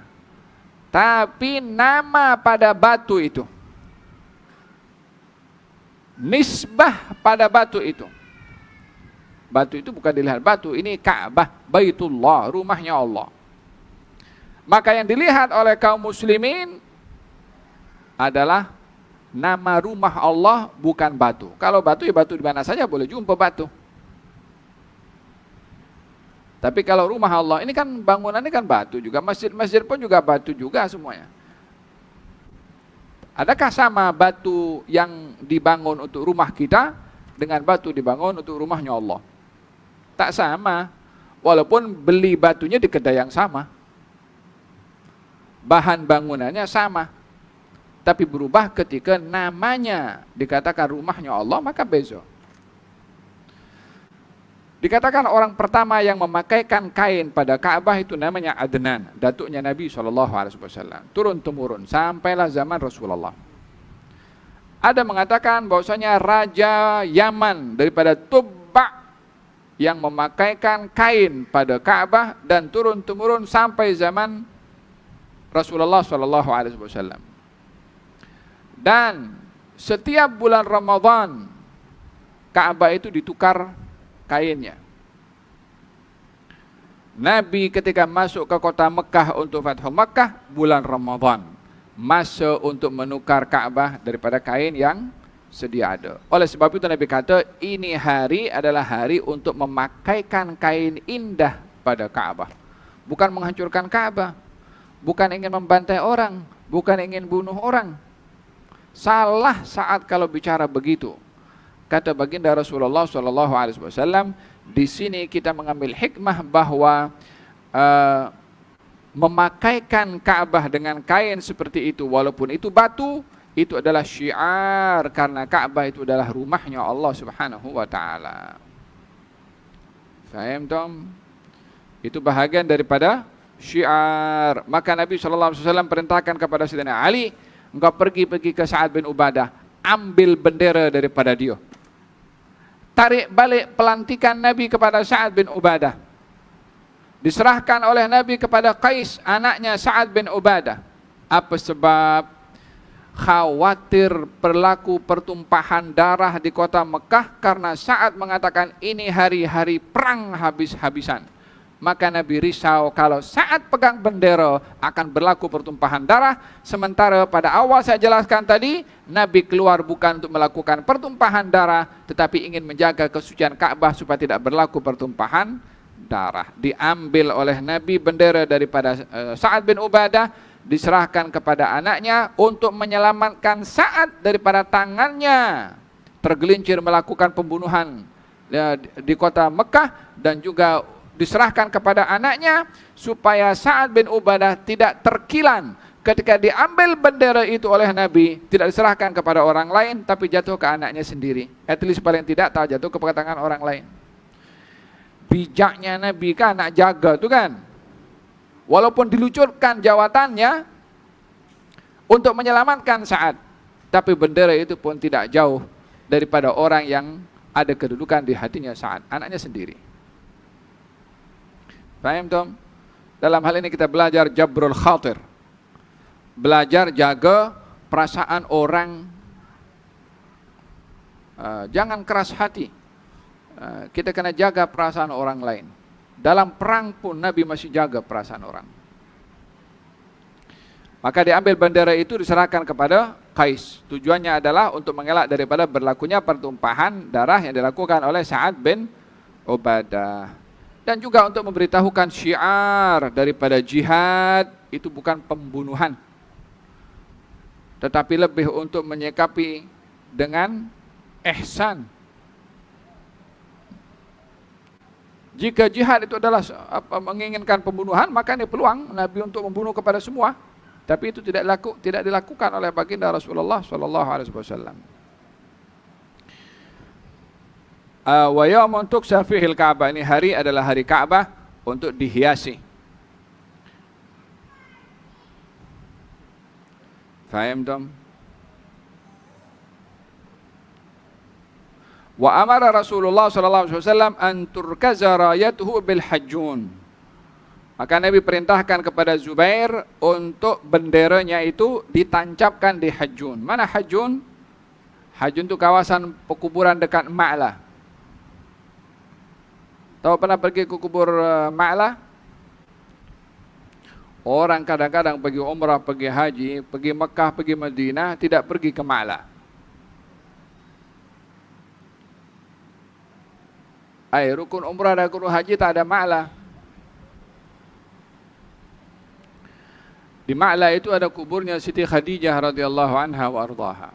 Speaker 1: tapi nama pada batu itu. Nisbah pada batu itu. Batu itu bukan dilihat batu, ini Ka'bah, Baitullah, rumahnya Allah. Maka yang dilihat oleh kaum muslimin adalah nama rumah Allah, bukan batu. Kalau batu ya batu di mana saja boleh jumpa batu. Tapi kalau rumah Allah, ini kan bangunannya kan batu juga, masjid-masjid pun juga batu juga semuanya. Adakah sama batu yang dibangun untuk rumah kita dengan batu dibangun untuk rumahnya Allah? Tak sama, walaupun beli batunya di kedai yang sama. Bahan bangunannya sama. Tapi berubah ketika namanya dikatakan rumahnya Allah, maka beza. Dikatakan orang pertama yang memakaikan kain pada Ka'bah itu namanya Adnan, datuknya Nabi SAW. Turun-temurun sampailah zaman Rasulullah. Ada mengatakan bahwasanya Raja Yaman daripada Tubba yang memakaikan kain pada Ka'bah dan turun-temurun sampai zaman Rasulullah SAW. Dan setiap bulan Ramadan Ka'bah itu ditukar kainnya. Nabi ketika masuk ke kota Mekah untuk Fathu Mekah bulan Ramadan, masa untuk menukar Ka'bah daripada kain yang sedia ada. Oleh sebab itu Nabi kata ini hari adalah hari untuk memakaikan kain indah pada Ka'bah. Bukan menghancurkan Ka'bah, bukan ingin membantai orang, bukan ingin bunuh orang. Salah saat kalau bicara begitu. Kata baginda Rasulullah SAW, di sini kita mengambil hikmah bahwa memakaikan Ka'bah dengan kain seperti itu, walaupun itu batu, itu adalah syiar karena Ka'bah itu adalah rumahnya Allah Subhanahu wa taala. Faham tom? Itu bahagian daripada syiar. Maka Nabi SAW perintahkan kepada Sayyidina Ali, engkau pergi ke Sa'ad bin Ubadah, ambil bendera daripada dia. Tarik balik pelantikan Nabi kepada Sa'ad bin Ubadah. Diserahkan oleh Nabi kepada Qais, anaknya Sa'ad bin Ubadah. Apa sebab? Khawatir berlaku pertumpahan darah di kota Mekah karena Sa'ad mengatakan ini hari-hari perang habis-habisan. Maka Nabi risau kalau saat pegang bendera akan berlaku pertumpahan darah. Sementara pada awal saya jelaskan tadi, Nabi keluar bukan untuk melakukan pertumpahan darah, tetapi ingin menjaga kesucian Ka'bah supaya tidak berlaku pertumpahan darah. Diambil oleh Nabi bendera daripada Sa'ad bin Ubadah, diserahkan kepada anaknya untuk menyelamatkan Sa'ad daripada tangannya tergelincir melakukan pembunuhan di kota Mekah, dan juga diserahkan kepada anaknya supaya Sa'ad bin Ubadah tidak terkilan ketika diambil bendera itu oleh Nabi, tidak diserahkan kepada orang lain tapi jatuh ke anaknya sendiri. At least paling tidak tak jatuh ke tangan orang lain. Bijaknya Nabi kan nak jaga tu kan. Walaupun dilucurkan jawatannya untuk menyelamatkan Sa'ad, tapi bendera itu pun tidak jauh daripada orang yang ada kedudukan di hatinya Sa'ad, anaknya sendiri. Faham tom? Dalam hal ini kita belajar jabrul khatir. Belajar jaga perasaan orang. Jangan keras hati. Kita kena jaga perasaan orang lain. Dalam perang pun Nabi masih jaga perasaan orang. Maka diambil bendera itu diserahkan kepada Qais. Tujuannya adalah untuk mengelak daripada berlakunya pertumpahan darah yang dilakukan oleh Sa'ad bin Ubadah. Dan juga untuk memberitahukan syiar daripada jihad itu bukan pembunuhan, tetapi lebih untuk menyikapi dengan ihsan. Jika jihad itu adalah menginginkan pembunuhan, maka ini peluang Nabi untuk membunuh kepada semua. Tapi itu tidak dilakukan oleh baginda Rasulullah SAW. Wa yaumun tuksa fihil Ka'bah, ini hari adalah hari Ka'bah untuk dihiasi. Faham tom? Wa amara Rasulullah sallallahu alaihi wasallam an turkaza rayatuhu bil hajjun. Maka Nabi perintahkan kepada Zubair untuk benderanya itu ditancapkan di Hajjun. Mana Hajjun? Hajjun itu kawasan pekuburan dekat Ma'lah. Tahu pernah pergi ke kubur Ma'lah? Orang kadang-kadang pergi umrah, pergi haji, pergi Mekah, pergi Madinah, tidak pergi ke Ma'lah. Rukun umrah dan rukun haji tak ada Ma'lah. Di Ma'lah itu ada kuburnya Siti Khadijah radhiyallahu anha wa ardhaha.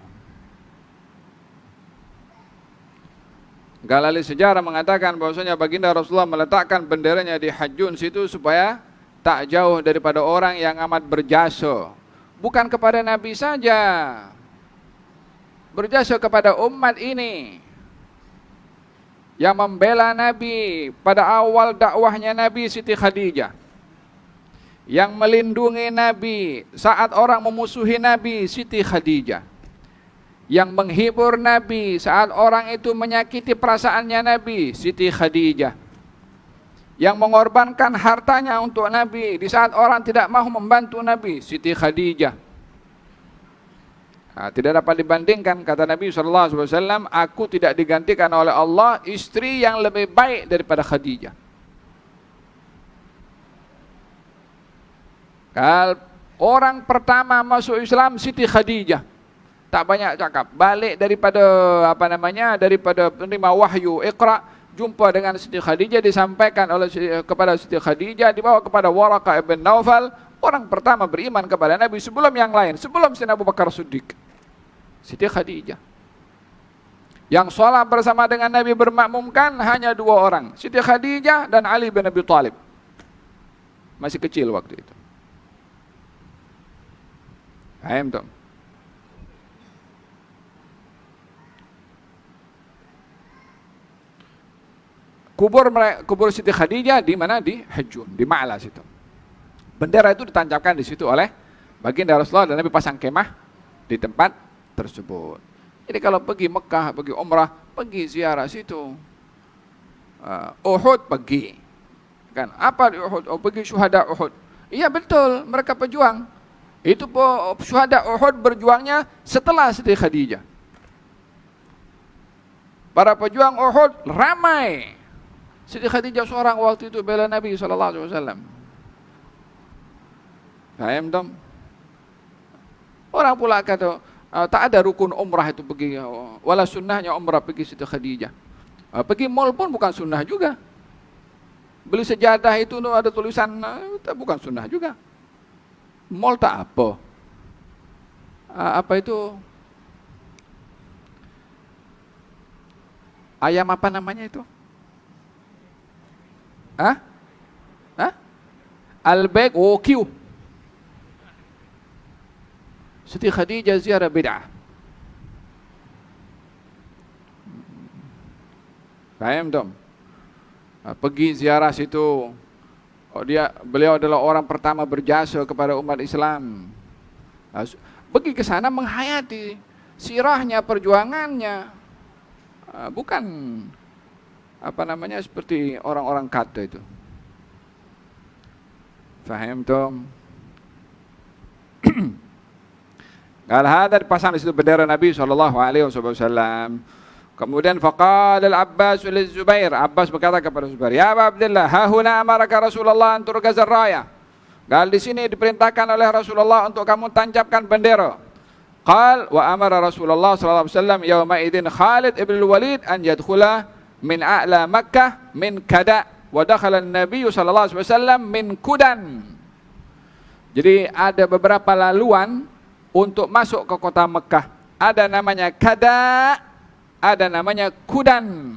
Speaker 1: Galali sejarah mengatakan bahwasanya baginda Rasulullah meletakkan benderanya di Hajjun situ supaya tak jauh daripada orang yang amat berjasa. Bukan kepada Nabi saja, berjasa kepada umat ini. yang membela Nabi pada awal dakwahnya Nabi, Siti Khadijah. Yang melindungi Nabi saat orang memusuhi Nabi, Siti Khadijah. Yang menghibur Nabi saat orang itu menyakiti perasaannya Nabi, Siti Khadijah. Yang mengorbankan hartanya untuk Nabi di saat orang tidak mau membantu Nabi, Siti Khadijah. Nah, tidak dapat dibandingkan, kata Nabi SAW, aku tidak digantikan oleh Allah istri yang lebih baik daripada Khadijah. Orang pertama masuk Islam Siti Khadijah. Tak banyak cakap, balik daripada daripada penerima wahyu Iqra, jumpa dengan Siti Khadijah, disampaikan oleh kepada Siti Khadijah, dibawa kepada Waraqah ibn Naufal, orang pertama beriman kepada Nabi sebelum yang lain, sebelum Sayyidina Abu Bakar Siddiq. Siti Khadijah. Yang sholat bersama dengan Nabi bermakmumkan hanya 2 orang, Siti Khadijah dan Ali bin Abi Thalib. Masih kecil waktu itu. Paham tak? Kubur Siti Khadijah di mana? Di Hujun, di Ma'la situ. Bendera itu ditancapkan di situ oleh baginda Rasulullah, dan Nabi pasang kemah di tempat tersebut. Jadi kalau pergi Mekah, pergi umrah, pergi ziarah situ. Uhud pergi. Kan? Apa di Uhud? Oh, pergi syuhada Uhud. Iya betul, mereka pejuang. Itu syuhada Uhud berjuangnya setelah Siti Khadijah. Para pejuang Uhud ramai. Siti Khadijah seorang waktu itu bela Nabi SAW. Paham dong? Orang pula kata, tak ada rukun umrah itu pergi, wala sunnahnya umrah pergi Siti Khadijah. Pergi mall pun bukan sunnah juga. Beli sejadah itu ada tulisan, bukan sunnah juga. Mall tak apa. Apa itu? Ayam apa namanya itu? Al-Baik, Q. Siti Khadijah ziarah bid'ah. Paham dong? Pergi ziarah situ. Beliau adalah orang pertama berjasa kepada umat Islam. Pergi ke sana menghayati sirahnya, perjuangannya. Bukan seperti orang-orang kata itu. Faham dong? Kalau ada dipasang di situ bendera Nabi SAW. Kemudian faqala al-Abbas li Zubair, Abbas berkata kepada Zubair, ya Aba Abdullah, hahuna amaraka Rasulullah an turgazar raya. Kalau di sini diperintahkan oleh Rasulullah untuk kamu tancapkan bendera. Qal wa amara Rasulullah sallallahu alaihi wasallam yauma idzin Khalid ibn Walid an yadkhula min a'la Makkah min kada wa dakhala an-nabiy sallallahu alaihi wasallam min kudan. Jadi ada beberapa laluan untuk masuk ke kota Mekah. Ada namanya kada, ada namanya kudan.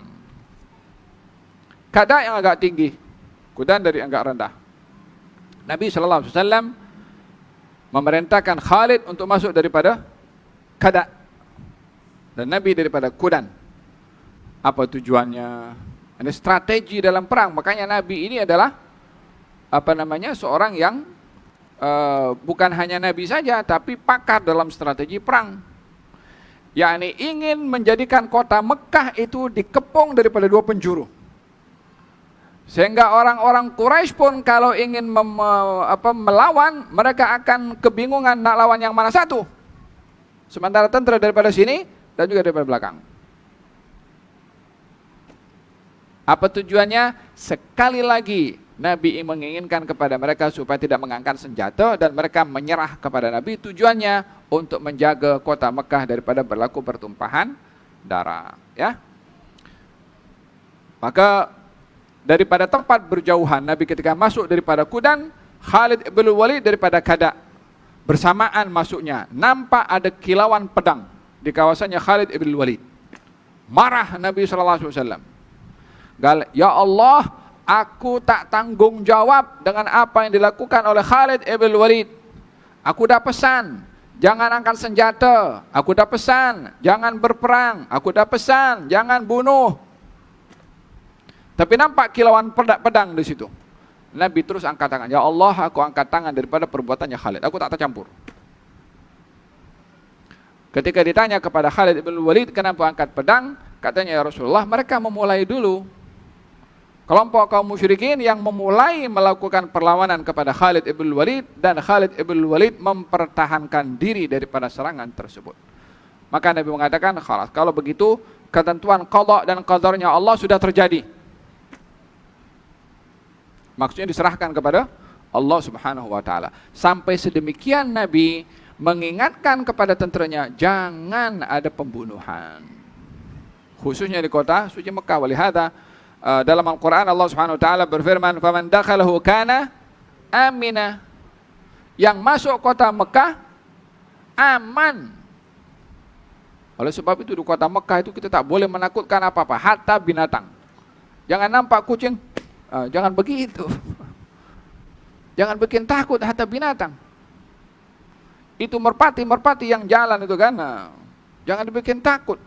Speaker 1: Kada yang agak tinggi, kudan dari agak rendah. Nabi sallallahu alaihi wasallam memerintahkan Khalid untuk masuk daripada kada, dan Nabi daripada kudan. Apa tujuannya? Ini strategi dalam perang. Makanya Nabi ini adalah seorang yang bukan hanya Nabi saja, tapi pakar dalam strategi perang. yakni ingin menjadikan kota Mekah itu dikepung daripada 2 penjuru. Sehingga orang-orang Quraisy pun kalau ingin melawan, mereka akan kebingungan nak lawan yang mana satu. Sementara tentara daripada sini dan juga daripada belakang. Apa tujuannya? Sekali lagi Nabi menginginkan kepada mereka supaya tidak mengangkat senjata dan mereka menyerah kepada Nabi. Tujuannya untuk menjaga kota Mekah daripada berlaku pertumpahan darah. Ya. Maka daripada tempat berjauhan, Nabi ketika masuk daripada Kudan, Khalid ibn Walid daripada Kada. Bersamaan masuknya, nampak ada kilauan pedang di kawasannya Khalid ibn Walid. Marah Nabi SAW. Ya Allah, aku tak tanggung jawab dengan apa yang dilakukan oleh Khalid ibn Walid. Aku dah pesan, jangan angkat senjata. Aku dah pesan, jangan berperang. Aku dah pesan, jangan bunuh. Tapi nampak kilauan pedang di situ. Nabi terus angkat tangan. Ya Allah, aku angkat tangan daripada perbuatannya Khalid. Aku tak tercampur. Ketika ditanya kepada Khalid ibn Walid, kenapa angkat pedang? Katanya, ya Rasulullah, mereka memulai dulu. Kelompok kaum musyrikin yang memulai melakukan perlawanan kepada Khalid ibn Walid, dan Khalid ibn Walid mempertahankan diri daripada serangan tersebut. Maka Nabi mengatakan, khalas, kalau begitu ketentuan qada dan qadarnya Allah sudah terjadi. Maksudnya diserahkan kepada Allah Subhanahu wa taala. Sampai sedemikian Nabi mengingatkan kepada tentaranya, jangan ada pembunuhan. Khususnya di kota suci Mekah. Walihada dalam Al-Quran Allah Subhanahu wa taala berfirman, "Faman dakhalahu kana amina." Yang masuk kota Mekah aman. Oleh sebab itu di kota Mekah itu kita tak boleh menakutkan apa-apa, hatta binatang. Jangan nampak kucing, jangan begitu. Jangan bikin takut hatta binatang. Itu merpati yang jalan itu kan, jangan dibikin takut.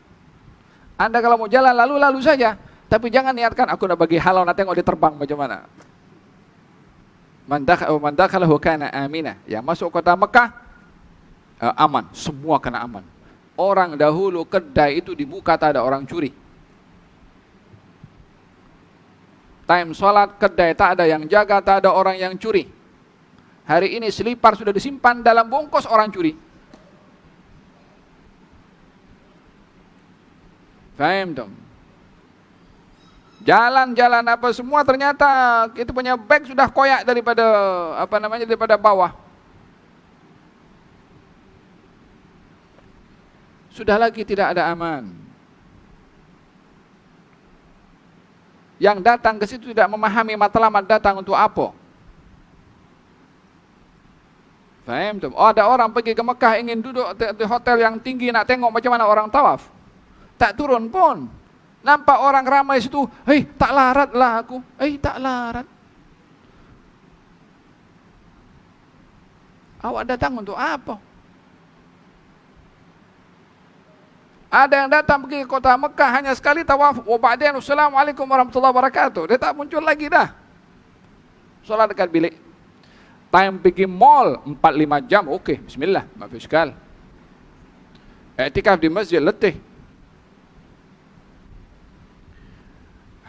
Speaker 1: Anda kalau mau jalan lalu saja, tapi jangan niatkan aku nak bagi halau nak tengok dia terbang macam mana. Man dakhalahu kana amina. Yang masuk kota Mekah aman, semua kena aman. Orang dahulu kedai itu dibuka tak ada orang curi. Time sholat kedai tak ada yang jaga, tak ada orang yang curi. Hari ini selipar sudah disimpan dalam bungkus, orang curi. Faham dong? Jalan-jalan apa semua ternyata itu punya bag sudah koyak daripada daripada bawah. Sudah lagi tidak ada aman. Yang datang ke situ tidak memahami matlamat datang untuk apa. Faham tuh? Oh, ada orang pergi ke Mekah ingin duduk di hotel yang tinggi nak tengok macam mana orang tawaf. Tak turun pun. Nampak orang ramai situ, hei tak larat lah aku. Tak larat. Awak datang untuk apa? Ada yang datang pergi ke kota Mekah hanya sekali tawaf, wa ba'dain assalamualaikum warahmatullahi wabarakatuh. Dia tak muncul lagi dah. Solat dekat bilik. Time pergi mall 4-5 jam, okey, bismillah, maaf sekali. Iktikaf di masjid letih.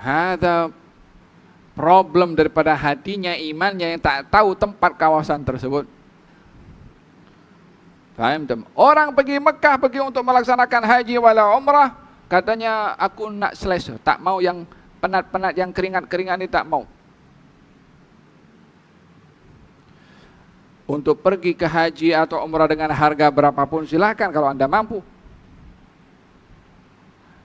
Speaker 1: Ada problem daripada hatinya, imannya yang tak tahu tempat kawasan tersebut. Faham tak? Orang pergi Mekah, pergi untuk melaksanakan haji wala umrah, katanya aku nak selesa, tak mau yang penat-penat, yang keringat-keringat ni tak mau. Untuk pergi ke haji atau umrah dengan harga berapapun silakan kalau Anda mampu.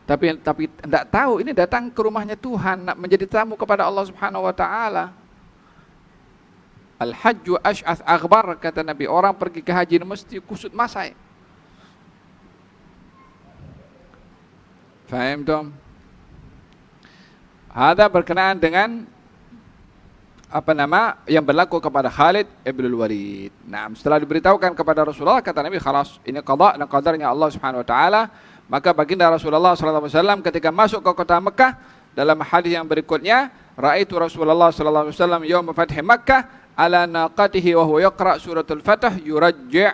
Speaker 1: Tapi tidak tahu ini datang ke rumahnya Tuhan, nak menjadi tamu kepada Allah Subhanahu wa taala. Al-hajju ash'ath aghbar, kata Nabi, orang pergi ke haji mesti kusut masai. Faham dong? Ada berkenaan dengan yang berlaku kepada Khalid ibn Walid. Nah, setelah diberitahukan kepada Rasulullah, kata Nabi, khalas, ini qada dan qadarnya Allah Subhanahu wa taala. Maka baginda Rasulullah sallallahu alaihi wasallam ketika masuk ke kota Mekah, dalam hadis yang berikutnya, raaitu Rasulullah sallallahu alaihi wasallam yaum fathi Makkah ala naqatihi wa huwa yaqra suratul Fath yurajji'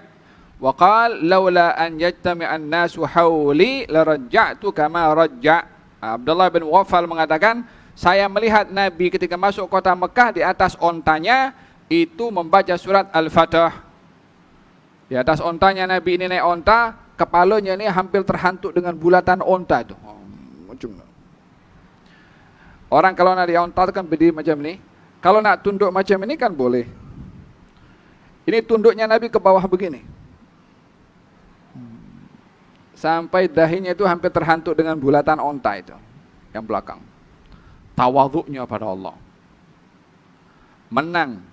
Speaker 1: wa qala laula an yajtami'a an-nasu hawli larajja'tu kama rajja'. Abdullah bin Wafal mengatakan, saya melihat Nabi ketika masuk kota Mekah di atas ontanya itu membaca surat Al-Fatih. Di atas ontanya Nabi ini naik onta, kepalanya ini hampir terhantuk dengan bulatan onta itu. Orang kalau nak di onta kan berdiri macam ini. Kalau nak tunduk macam ini kan boleh. Ini tunduknya Nabi ke bawah begini. Sampai dahinya itu hampir terhantuk dengan bulatan onta itu yang belakang. Tawadhu'nya pada Allah. Menang.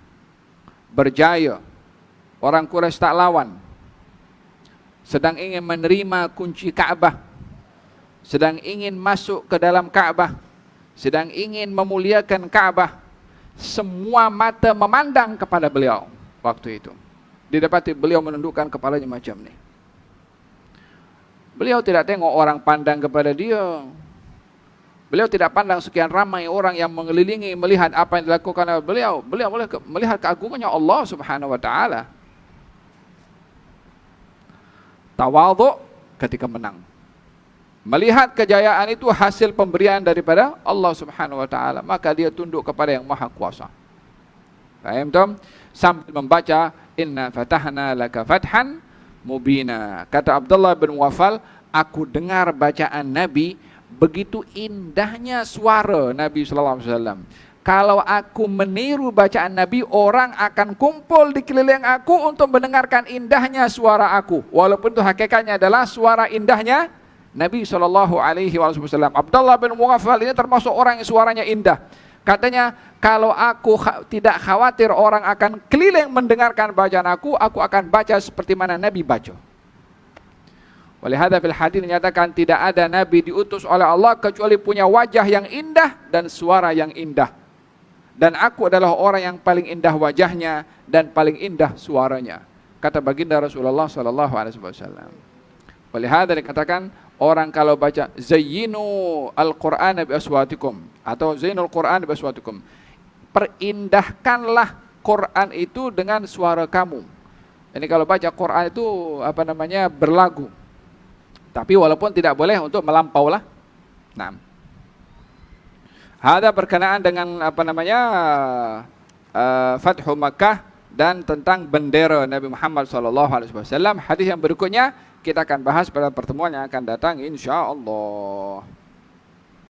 Speaker 1: Berjaya. Orang Quraisy tak lawan. Sedang ingin menerima kunci Ka'bah. Sedang ingin masuk ke dalam Ka'bah. Sedang ingin memuliakan Ka'bah. Semua mata memandang kepada beliau waktu itu. Didapati beliau menundukkan kepalanya macam ni. Beliau tidak tengok orang pandang kepada dia. Beliau tidak pandang sekian ramai orang yang mengelilingi melihat apa yang dilakukan oleh beliau. Beliau melihat keagungannya Allah Subhanahu wa taala. Tawadhu ketika menang. Melihat kejayaan itu hasil pemberian daripada Allah Subhanahu wa taala, maka dia tunduk kepada yang Maha Kuasa. Paham tak? Sambil membaca inna fatahna laka fathan mubina. Kata Abdullah bin Wafal, aku dengar bacaan Nabi, begitu indahnya suara Nabi sallallahu alaihi wasallam. Kalau aku meniru bacaan Nabi, orang akan kumpul di keliling aku untuk mendengarkan indahnya suara aku. Walaupun itu hakikatnya adalah suara indahnya Nabi sallallahu alaihi wasallam. Abdullah bin Wafal ini termasuk orang yang suaranya indah. Katanya, kalau aku tidak khawatir orang akan keliling mendengarkan bacaan aku akan baca seperti mana Nabi baca. Walihada fil hadis dinyatakan tidak ada nabi diutus oleh Allah kecuali punya wajah yang indah dan suara yang indah. Dan aku adalah orang yang paling indah wajahnya dan paling indah suaranya. Kata baginda Rasulullah sallallahu alaihi wasallam. Walihada dikatakan orang kalau baca zayyinu al-Qur'ana bi aswatikum atau zainul Qur'an bi aswatikum. Perindahkanlah Quran itu dengan suara kamu. Ini kalau baca Quran itu berlagu. Tapi walaupun tidak boleh untuk melampau lah. Nah, ada berkenaan dengan Fathu Makkah dan tentang bendera Nabi Muhammad SAW. Hadis yang berikutnya kita akan bahas pada pertemuan yang akan datang, insya Allah.